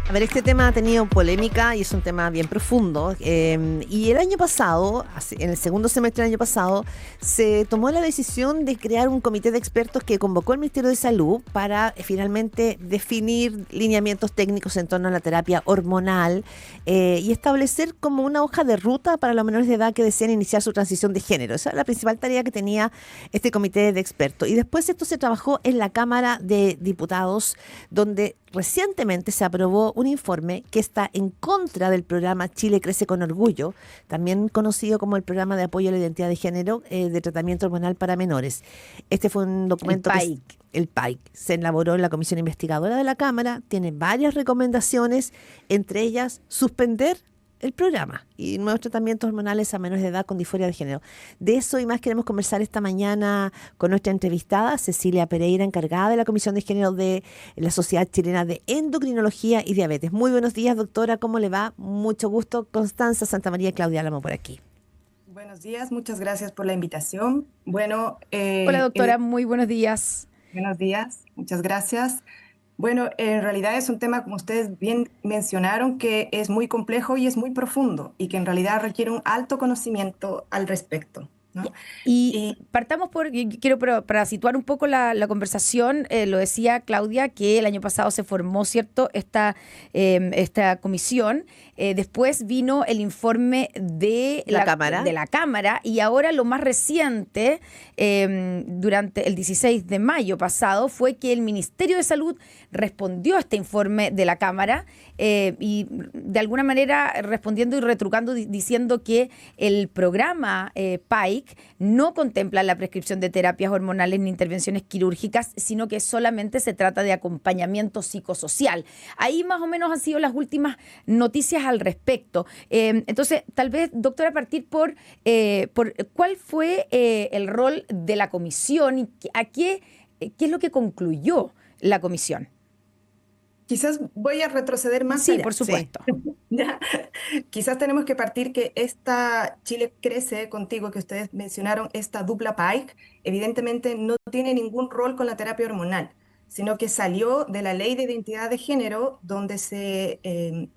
A ver, este tema ha tenido polémica y es un tema bien profundo. Y el año pasado, en el segundo semestre del año pasado, se tomó la decisión de crear un comité de expertos que convocó el Ministerio de Salud para finalmente definir lineamientos técnicos en torno a la terapia hormonal y establecer como una hoja de ruta para los menores de edad que desean iniciar su transición de género. Esa es la principal tarea que tenía este comité de expertos. Y después esto se trabajó en la Cámara de Diputados, donde recientemente se aprobó un informe que está en contra del programa Chile Crece con Orgullo, también conocido como el Programa de Apoyo a la Identidad de Género de Tratamiento Hormonal para Menores. Este fue un documento el PAIC se elaboró en la Comisión Investigadora de la Cámara, tiene varias recomendaciones, entre ellas suspender el programa y nuevos tratamientos hormonales a menores de edad con disforia de género. De eso y más queremos conversar esta mañana con nuestra entrevistada, Cecilia Pereira, encargada de la Comisión de Género de la Sociedad Chilena de Endocrinología y Diabetes. Muy buenos días, doctora, ¿cómo le va? Mucho gusto. Constanza Santa María y Claudia Álamo por aquí. Buenos días, muchas gracias por la invitación. Bueno, hola doctora, muy buenos días. Buenos días, muchas gracias. Bueno, en realidad es un tema, como ustedes bien mencionaron, que es muy complejo y es muy profundo y que en realidad requiere un alto conocimiento al respecto, ¿no? Y partamos quiero para situar un poco la conversación, lo decía Claudia, que el año pasado se formó, ¿cierto?, esta comisión. Después vino el informe de la Cámara y ahora lo más reciente, durante el 16 de mayo pasado, fue que el Ministerio de Salud respondió a este informe de la Cámara y de alguna manera respondiendo y retrucando, diciendo que el programa PAIC no contempla la prescripción de terapias hormonales ni intervenciones quirúrgicas, sino que solamente se trata de acompañamiento psicosocial. Ahí más o menos han sido las últimas noticias al respecto. Entonces, tal vez, doctora, partir por cuál fue el rol de la comisión y qué es lo que concluyó la comisión. Quizás voy a retroceder más allá. Sí, por supuesto. Quizás tenemos que partir que esta Chile Crece Contigo que ustedes mencionaron, esta dupla PAIC, evidentemente no tiene ningún rol con la terapia hormonal, sino que salió de la Ley de Identidad de Género, donde se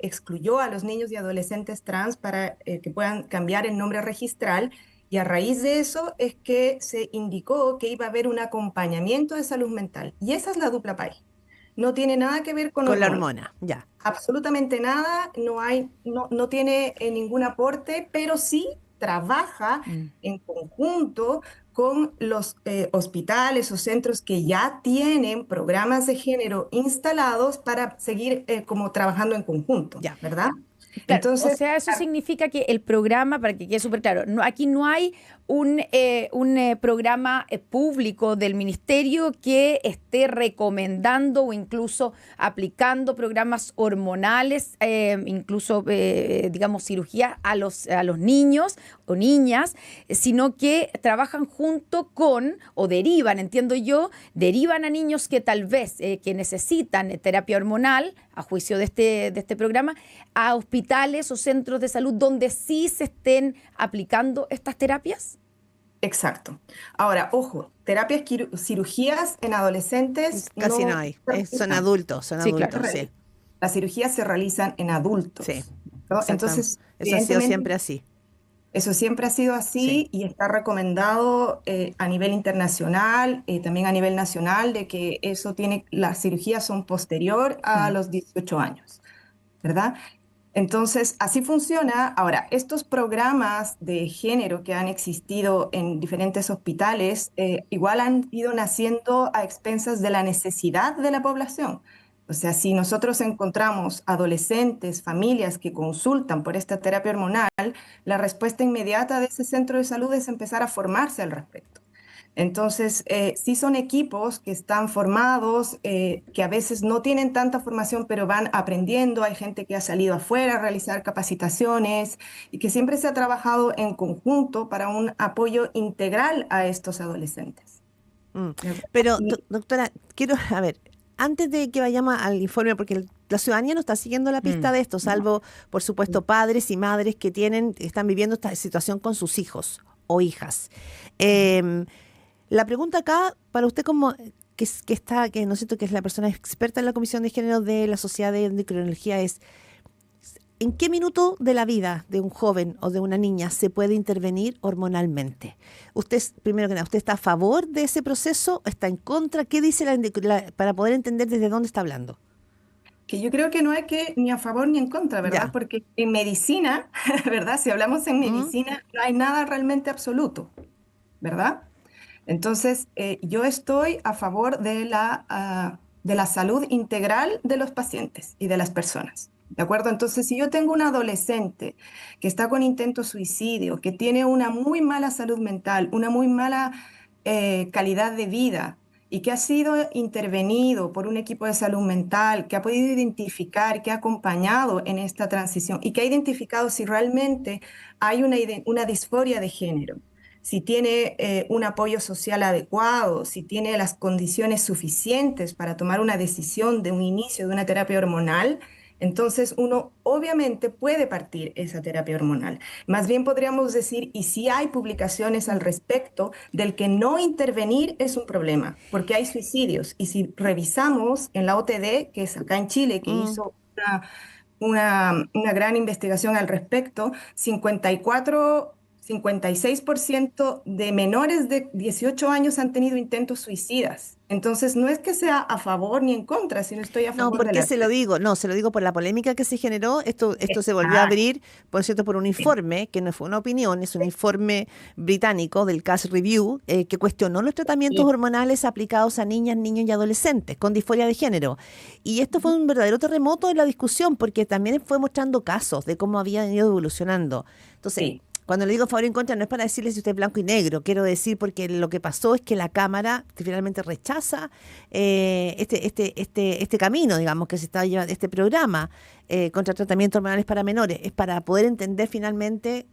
excluyó a los niños y adolescentes trans para que puedan cambiar el nombre registral. Y a raíz de eso es que se indicó que iba a haber un acompañamiento de salud mental. Y esa es la dupla PAIC. No tiene nada que ver con la hormona, ya. Absolutamente nada, no tiene ningún aporte, pero sí trabaja en conjunto con los hospitales o centros que ya tienen programas de género instalados para seguir como trabajando en conjunto, ya. ¿Verdad? Claro, entonces, o sea, eso significa que el programa, para que quede súper claro, aquí no hay un programa público del ministerio que esté recomendando o incluso aplicando programas hormonales, incluso, digamos, cirugía a los niños o niñas, sino que trabajan junto con, o derivan, entiendo yo, derivan a niños que tal vez que necesitan terapia hormonal, a juicio de este programa, a hospitales o centros de salud donde sí se estén aplicando estas terapias? Exacto. Ahora, ojo, cirugías en adolescentes casi no hay, son adultos, claro. Sí. Las cirugías se realizan en adultos. Sí, ¿no? Entonces, eso ha sido siempre así. Eso siempre ha sido así, sí. Y está recomendado a nivel internacional, también a nivel nacional, de que las cirugías son posterior a los 18 años, ¿verdad? Entonces, así funciona. Ahora, estos programas de género que han existido en diferentes hospitales, igual han ido naciendo a expensas de la necesidad de la población. O sea, si nosotros encontramos adolescentes, familias que consultan por esta terapia hormonal, la respuesta inmediata de ese centro de salud es empezar a formarse al respecto. Entonces, sí son equipos que están formados, que a veces no tienen tanta formación, pero van aprendiendo. Hay gente que ha salido afuera a realizar capacitaciones y que siempre se ha trabajado en conjunto para un apoyo integral a estos adolescentes. Pero, doctora, a ver, antes de que vayamos al informe, porque la ciudadanía no está siguiendo la pista de esto, salvo, por supuesto, padres y madres que están viviendo esta situación con sus hijos o hijas. La pregunta acá para usted, que no sé, que es la persona experta en la Comisión de Género de la Sociedad de Endocrinología, es ¿en qué minuto de la vida de un joven o de una niña se puede intervenir hormonalmente? Usted, primero que nada, ¿usted está a favor de ese proceso? ¿Está en contra? ¿Qué dice para poder entender desde dónde está hablando? Que yo creo que no hay que ni a favor ni en contra, ¿verdad? Ya. Porque en medicina, ¿verdad? Si hablamos en ¿Mm? medicina, no hay nada realmente absoluto, ¿verdad? Entonces, yo estoy a favor de la salud integral de los pacientes y de las personas. ¿De acuerdo? Entonces, si yo tengo un adolescente que está con intento suicidio, que tiene una muy mala salud mental, una muy mala calidad de vida y que ha sido intervenido por un equipo de salud mental, que ha podido identificar, que ha acompañado en esta transición y que ha identificado si realmente hay una disforia de género, si tiene un apoyo social adecuado, si tiene las condiciones suficientes para tomar una decisión de un inicio de una terapia hormonal, entonces uno obviamente puede partir esa terapia hormonal. Más bien podríamos decir, y si hay publicaciones al respecto, del que no intervenir es un problema, porque hay suicidios. Y si revisamos en la OTD, que es acá en Chile, que Mm. hizo una gran investigación al respecto, 56% de menores de 18 años han tenido intentos suicidas. Entonces, no es que sea a favor ni en contra, sino estoy a No, favor ¿por de qué la... se lo digo? No, se lo digo por la polémica que se generó. Esto se volvió a Exacto. abrir, por cierto, por un informe, que no fue una opinión, es un informe británico del Cass Review, que cuestionó los tratamientos hormonales aplicados a niñas, niños y adolescentes con disforia de género. Y esto fue un verdadero terremoto en la discusión, porque también fue mostrando casos de cómo habían ido evolucionando. Entonces, Sí. cuando le digo favor y en contra, no es para decirle si usted es blanco y negro, quiero decir porque lo que pasó es que la Cámara finalmente rechaza este camino, digamos, que se está llevando, este programa contra tratamientos hormonales para menores. Es para poder entender finalmente,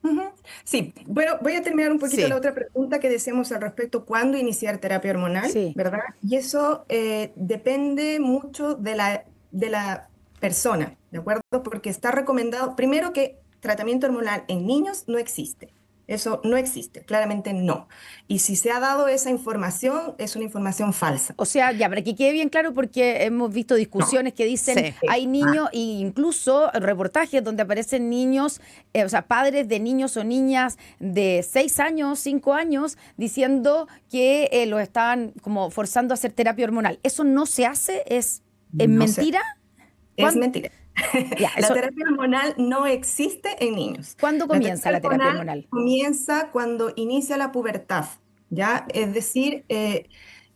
Ujú. Sí, bueno, voy a terminar un poquito la sí, otra pregunta que decíamos al respecto, ¿cuándo iniciar terapia hormonal? Sí. ¿Verdad? Y eso depende mucho de la persona, ¿de acuerdo? Porque está recomendado, primero que tratamiento hormonal en niños no existe. Eso no existe, claramente no. Y si se ha dado esa información, es una información falsa. O sea, ya, para que quede bien claro, porque hemos visto No. discusiones que dicen sí. hay niños e incluso reportajes donde aparecen niños, o sea, padres de niños o niñas de 6 años, 5 años, diciendo que los estaban como forzando a hacer terapia hormonal. ¿Eso no se hace? ¿Es No sé. mentira? Es ¿Cuándo, mentira. ya, La eso, terapia hormonal no existe en niños. ¿cuándo La comienza terapia la terapia hormonal hormonal? comienza cuando inicia la pubertad, ¿ya? Es decir,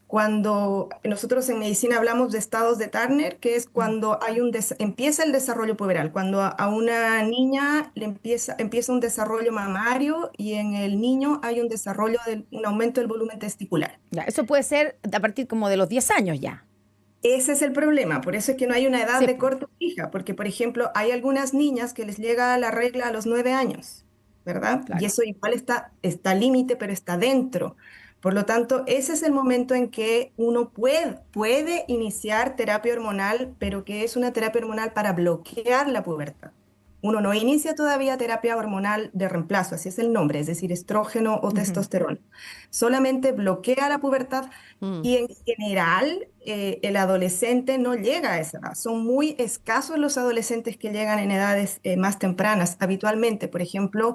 cuando nosotros en medicina hablamos de estados de Turner, que es cuando empieza el desarrollo puberal, cuando a una niña empieza un desarrollo mamario y en el niño hay un aumento del volumen testicular. Ya, eso puede ser a partir como de los 10 años ya. Ese es el problema, por eso es que no hay una edad Sí, de po. corte fija, porque por ejemplo hay algunas niñas que les llega la regla a los 9 años, ¿verdad? Y Claro. eso igual está al límite, pero está dentro. Por lo tanto, ese es el momento en que uno puede iniciar terapia hormonal, pero que es una terapia hormonal para bloquear la pubertad. Uno no inicia todavía terapia hormonal de reemplazo, así es el nombre, es decir, estrógeno o Ujú. testosterona. Solamente bloquea la pubertad Mm. y en general, el adolescente no llega a esa edad. Son muy escasos los adolescentes que llegan en edades más tempranas. Habitualmente, por ejemplo,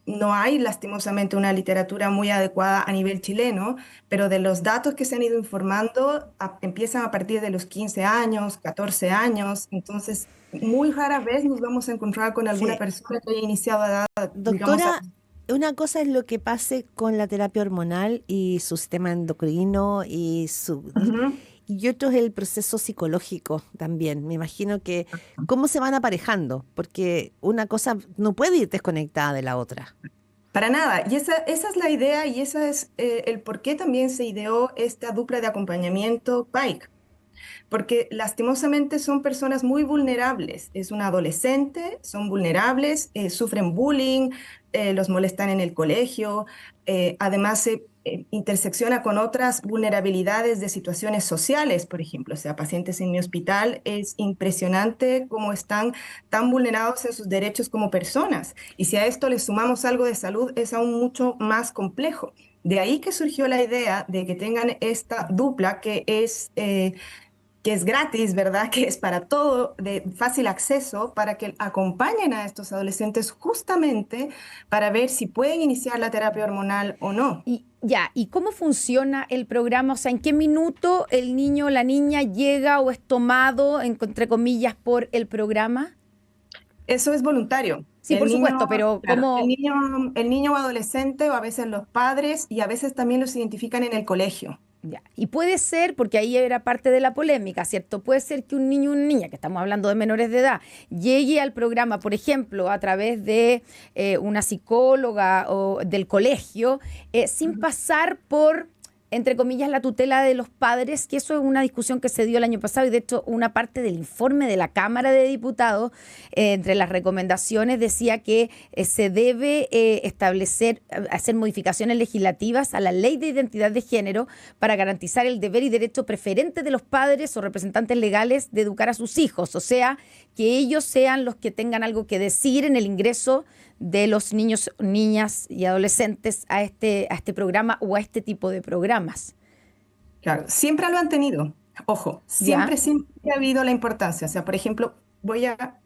no hay lastimosamente una literatura muy adecuada a nivel chileno, pero de los datos que se han ido informando, empiezan a partir de los 15 años, 14 años. Entonces, muy rara vez nos vamos a encontrar con alguna Sí. persona que haya iniciado a edad, digamos, Doctora, una cosa es lo que pase con la terapia hormonal y su sistema endocrino Ujú. y otro es el proceso psicológico también. Me imagino que cómo se van aparejando, porque una cosa no puede ir desconectada de la otra. Para nada. Y esa es la idea y esa es el por qué también se ideó esta dupla de acompañamiento PAIC. Porque lastimosamente son personas muy vulnerables. Es un adolescente, son vulnerables, sufren bullying, los molestan en el colegio, además se intersecciona con otras vulnerabilidades de situaciones sociales, por ejemplo. O sea, pacientes en mi hospital, es impresionante cómo están tan vulnerados en sus derechos como personas. Y si a esto le sumamos algo de salud, es aún mucho más complejo. De ahí que surgió la idea de que tengan esta dupla que es gratis, ¿verdad? Que es para todo, de fácil acceso, para que acompañen a estos adolescentes justamente para ver si pueden iniciar la terapia hormonal o no. Y ya, ¿y cómo funciona el programa? O sea, ¿en qué minuto el niño o la niña llega o es tomado, entre comillas, por el programa? Eso es voluntario. Sí, por supuesto, pero Claro, ¿cómo? el niño o adolescente o a veces los padres y a veces también los identifican en el colegio. Ya. Y puede ser, porque ahí era parte de la polémica, ¿cierto? Puede ser que un niño o una niña, que estamos hablando de menores de edad, llegue al programa, por ejemplo, a través de una psicóloga o del colegio, sin pasar por, entre comillas, la tutela de los padres, que eso es una discusión que se dio el año pasado y de hecho una parte del informe de la Cámara de Diputados, entre las recomendaciones decía que se debe hacer modificaciones legislativas a la Ley de Identidad de Género para garantizar el deber y derecho preferente de los padres o representantes legales de educar a sus hijos, o sea, que ellos sean los que tengan algo que decir en el ingreso de los niños, niñas y adolescentes a este programa o a este tipo de programas. Claro, siempre lo han tenido. Ojo, ¿Ya? siempre ha habido la importancia. O sea, por ejemplo, voy a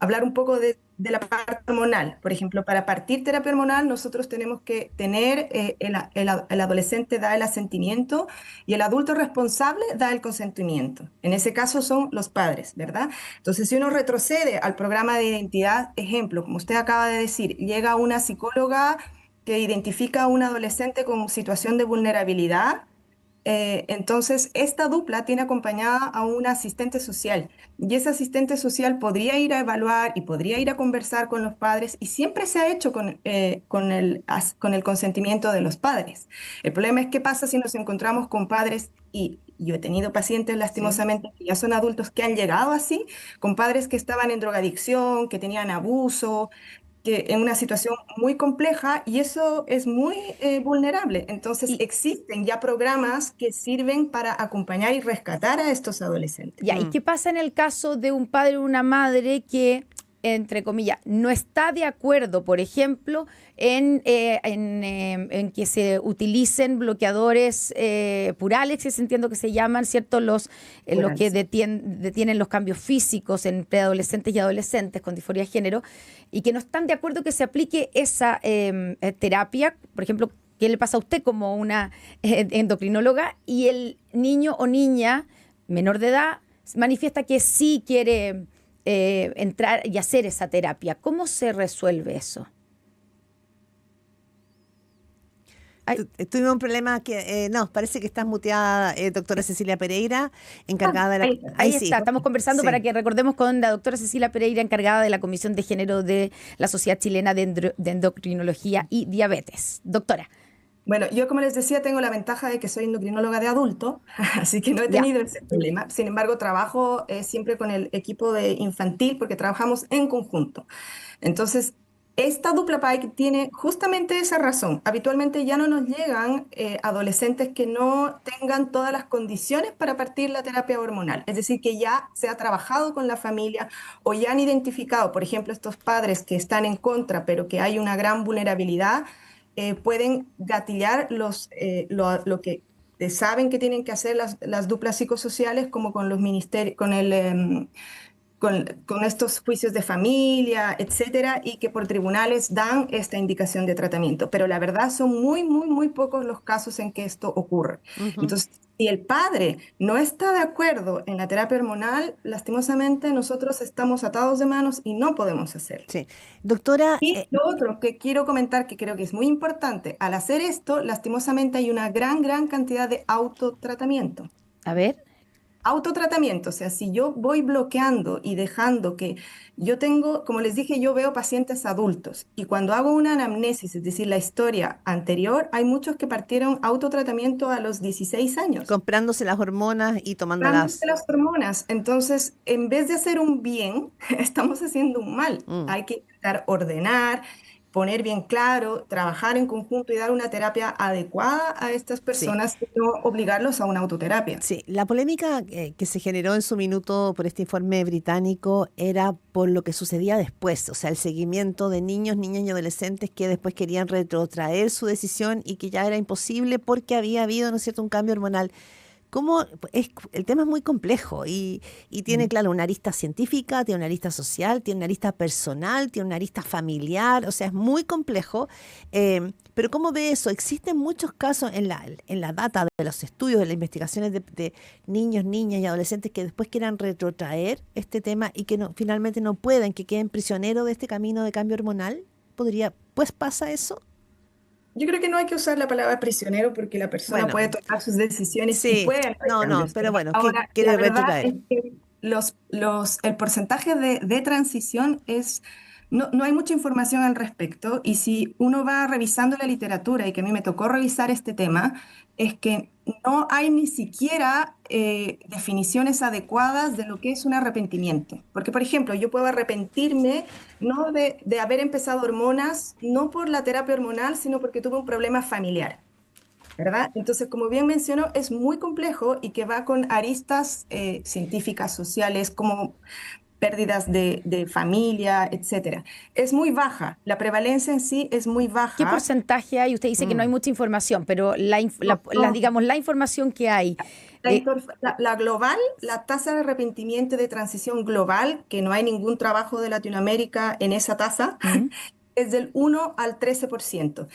hablar un poco de la parte hormonal. Por ejemplo, para partir terapia hormonal, nosotros tenemos que tener, el adolescente da el asentimiento y el adulto responsable da el consentimiento. En ese caso son los padres, ¿verdad? Entonces, si uno retrocede al programa de identidad, ejemplo, como usted acaba de decir, llega una psicóloga que identifica a un adolescente con situación de vulnerabilidad. Entonces, esta dupla tiene acompañada a un asistente social y ese asistente social podría ir a evaluar y podría ir a conversar con los padres y siempre se ha hecho con el consentimiento de los padres. El problema es qué pasa si nos encontramos con padres y yo he tenido pacientes Sí. lastimosamente que ya son adultos que han llegado así, con padres que estaban en drogadicción, que tenían abuso, que en una situación muy compleja y eso es muy vulnerable. Entonces Y, existen ya programas que sirven para acompañar y rescatar a estos adolescentes. ya, ¿y qué pasa en el caso de un padre o una madre que, entre comillas, no está de acuerdo, por ejemplo, en que se utilicen bloqueadores Puralex, que entiendo que se llaman, ¿cierto? Los que Rurales. detienen los cambios físicos en preadolescentes y adolescentes con disforia de género, y que no están de acuerdo que se aplique esa terapia, por ejemplo, ¿qué le pasa a usted como una endocrinóloga? Y el niño o niña menor de edad manifiesta que sí quiere entrar y hacer esa terapia. ¿Cómo se resuelve eso? Ay, Tuvimos un problema que, no, parece que estás muteada, doctora Cecilia Pereira, encargada de la... Ahí está. Ahí ahí sí, está, estamos conversando para sí. que recordemos con la doctora Cecilia Pereira, encargada de la Comisión de Género de la Sociedad Chilena de Endocrinología y Diabetes. Doctora, Bueno, yo como les decía, tengo la ventaja de que soy endocrinóloga de adulto, así que no he ya. tenido ese problema. Sin embargo, trabajo siempre con el equipo de infantil porque trabajamos en conjunto. Entonces, esta dupla PAIC tiene justamente esa razón. Habitualmente ya no nos llegan adolescentes que no tengan todas las condiciones para partir la terapia hormonal. Es decir, que ya se ha trabajado con la familia o ya han identificado, por ejemplo, estos padres que están en contra, pero que hay una gran vulnerabilidad, pueden gatillar lo que saben que tienen que hacer las duplas psicosociales, como con los ministerios, con estos juicios de familia, etcétera, y que por tribunales dan esta indicación de tratamiento. Pero la verdad son muy, muy, muy pocos los casos en que esto ocurre. Ujú. Entonces, si el padre no está de acuerdo en la terapia hormonal, lastimosamente nosotros estamos atados de manos y no podemos hacerlo. Sí. Doctora, Y lo otro que quiero comentar, que creo que es muy importante, al hacer esto, lastimosamente hay una gran, gran cantidad de autotratamiento. A ver. Autotratamiento, o sea, si yo voy bloqueando y dejando que yo tengo, como les dije, yo veo pacientes adultos y cuando hago una anamnesis, es decir, la historia anterior, hay muchos que partieron autotratamiento a los 16 años, comprándose las hormonas y dándose tomándolas. las hormonas. Entonces, en vez de hacer un bien, estamos haciendo un mal. Mm. Hay que intentar ordenar poner bien claro, trabajar en conjunto y dar una terapia adecuada a estas Sí. personas y no obligarlos a una autoterapia. Sí, la polémica que se generó en su minuto por este informe británico era por lo que sucedía después, o sea, el seguimiento de niños, niñas y adolescentes que después querían retrotraer su decisión y que ya era imposible porque había habido, ¿no es cierto?, un cambio hormonal. ¿Cómo el tema es muy complejo y tiene, Mm. claro, una arista científica, tiene una arista social, tiene una arista personal, tiene una arista familiar, o sea, es muy complejo. Pero ¿cómo ve eso? Existen muchos casos en la data de los estudios, de las investigaciones de niños, niñas y adolescentes que después quieran retrotraer este tema y que no, finalmente no pueden, que queden prisioneros de este camino de cambio hormonal. Pues pasa eso. Yo creo que no hay que usar la palabra prisionero porque la persona Bueno, puede tomar sus decisiones y sí, puede haber no, cambios, pero ¿verdad? bueno, ¿qué Ahora, la quiere verdad retrotraer? es que el porcentaje de transición no hay mucha información al respecto y si uno va revisando la literatura, y que a mí me tocó revisar este tema, es que no hay ni siquiera definiciones adecuadas de lo que es un arrepentimiento. Porque, por ejemplo, yo puedo arrepentirme no de haber empezado hormonas, no por la terapia hormonal, sino porque tuve un problema familiar, ¿verdad? Entonces, como bien mencionó, es muy complejo y que va con aristas científicas, sociales, como pérdidas de familia, etcétera. Es muy baja, la prevalencia en sí es muy ¿Qué baja. porcentaje hay? Usted dice que no hay Mm. mucha información, pero No, no, digamos, la información que hay. La, eh, la global, la tasa de arrepentimiento y de transición global, que no hay ningún trabajo de Latinoamérica en esa tasa, ¿Mm? es del 1 al 13%.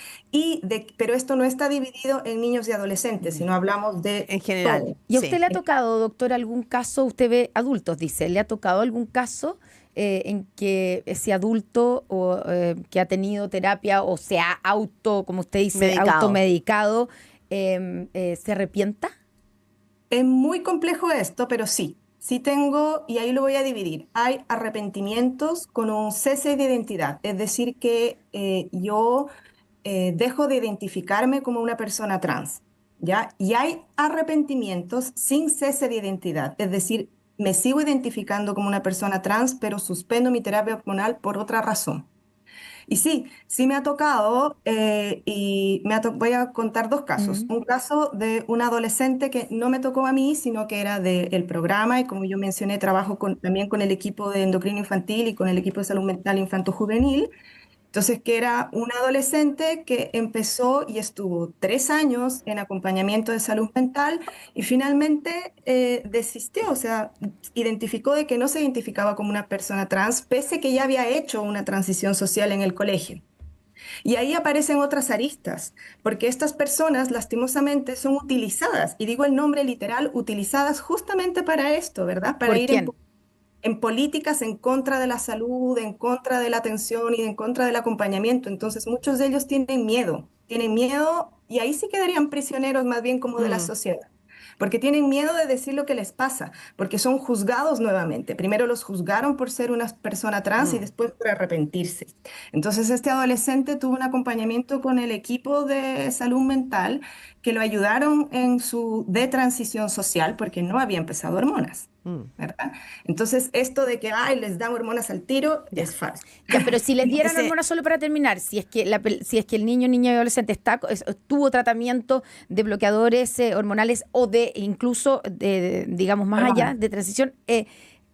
Pero esto no está dividido en niños y adolescentes, sino hablamos de En general, todo. ¿Y a usted sí. le ha tocado, doctor, algún caso? Usted ve adultos, dice, ¿le ha tocado algún caso en que ese adulto que ha tenido terapia o se ha como usted dice, Medicado. automedicado, se arrepienta? Es muy complejo esto, pero sí, sí tengo, y ahí lo voy a dividir. Hay arrepentimientos con un cese de identidad, es decir, que yo dejo de identificarme como una persona trans, ¿ya? Y hay arrepentimientos sin cese de identidad, es decir, me sigo identificando como una persona trans, pero suspendo mi terapia hormonal por otra razón. Y sí, sí me ha tocado y voy a contar dos casos. Mm. Un caso de una adolescente que no me tocó a mí, sino que era del programa y como yo mencioné, trabajo también con el equipo de endocrino infantil y con el equipo de salud mental infanto-juvenil. Entonces, que era una adolescente que empezó y estuvo 3 años en acompañamiento de salud mental y finalmente desistió, o sea, identificó de que no se identificaba como una persona trans, pese que ya había hecho una transición social en el colegio. Y ahí aparecen otras aristas, porque estas personas lastimosamente son utilizadas, y digo el nombre literal, utilizadas justamente para esto, ¿verdad? Para ¿Por ir quién? en políticas en contra de la salud, en contra de la atención y en contra del acompañamiento. Entonces, muchos de ellos tienen miedo y ahí sí quedarían prisioneros más bien como de la Mm. sociedad. Porque tienen miedo de decir lo que les pasa, porque son juzgados nuevamente. Primero los juzgaron por ser una persona trans y Mm. después por arrepentirse. Entonces este adolescente tuvo un acompañamiento con el equipo de salud mental que lo ayudaron en su de transición social porque no había empezado hormonas. Mm. ¿Verdad? Entonces, esto de que ay, les dan hormonas al tiro Ya. es falso. Ya, pero si les dieran Ese, hormonas, solo para terminar, si es que el niño, niña y adolescente tuvo tratamiento de bloqueadores hormonales o de incluso, digamos, más allá, Hormonas. de transición,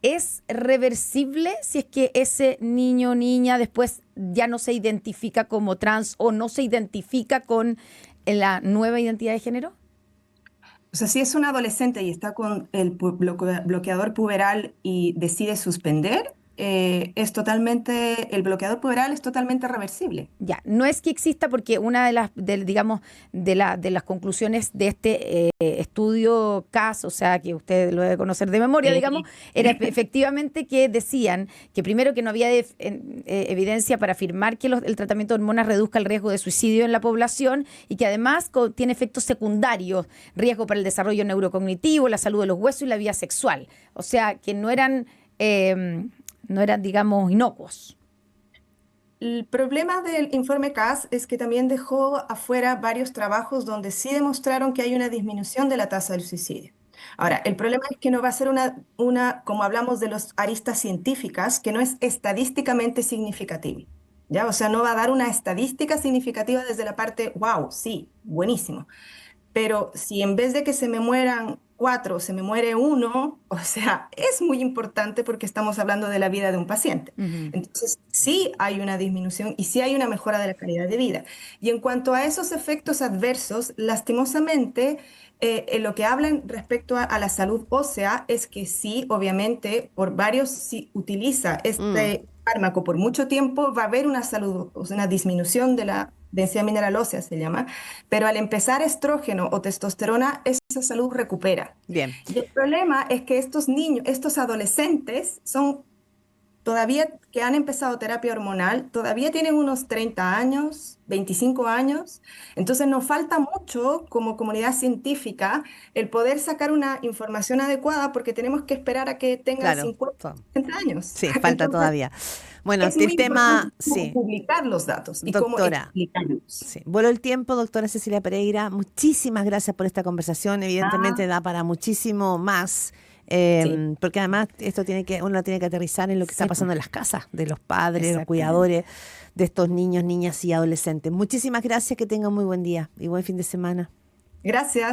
¿es reversible si es que ese niño o niña después ya no se identifica como trans o no se identifica con la nueva identidad de género? O sea, si es un adolescente y está con el bloqueador puberal y decide suspender, el bloqueador puberal es totalmente reversible. Ya, no es que exista porque una de digamos, de las conclusiones de este estudio CAS, o sea, que usted lo debe conocer de memoria, digamos, Sí. era efectivamente que decían que primero que no había evidencia para afirmar que el tratamiento de hormonas reduzca el riesgo de suicidio en la población y que además tiene efectos secundarios, riesgo para el desarrollo neurocognitivo, la salud de los huesos y la vida sexual. O sea, que no eran, digamos, inocuos. El problema del informe CAS es que también dejó afuera varios trabajos donde sí demostraron que hay una disminución de la tasa del suicidio. Ahora, el problema es que no va a ser como hablamos de las aristas científicas, que no es estadísticamente significativo. ¿ya? O sea, no va a dar una estadística significativa desde la parte, wow, sí, buenísimo. Pero si en vez de que se me mueran 4, se me muere uno, o sea, es muy importante porque estamos hablando de la vida de un paciente. Ujú. Entonces, sí hay una disminución y sí hay una mejora de la calidad de vida. Y en cuanto a esos efectos adversos, lastimosamente, en lo que hablan respecto a la salud ósea es que sí, obviamente, por varios, si utiliza Mm, este fármaco por mucho tiempo, va a haber una salud, o sea, una disminución de la densidad mineral ósea, se llama, pero al empezar estrógeno o testosterona, esa salud recupera. bien. Y el problema es que estos niños, estos adolescentes, son todavía que han empezado terapia hormonal, todavía tienen unos 30 años, 25 años. Entonces nos falta mucho como comunidad científica el poder sacar una información adecuada porque tenemos que esperar a que tengan Claro. 50, 60 años. Sí, falta Entonces todavía. Bueno, es muy el tema, importante cómo sí, publicar los datos y cómo doctora. explicarlos. Sí. Vuelo el tiempo, doctora Cecilia Pereira. Muchísimas gracias por esta conversación. Evidentemente Ah, da para muchísimo más, sí, porque además esto tiene que, uno tiene que aterrizar en lo que está Sí, po. pasando en las casas de los padres, los Exactamente. cuidadores de estos niños, niñas y adolescentes. Muchísimas gracias, que tengan muy buen día y buen fin de semana. gracias.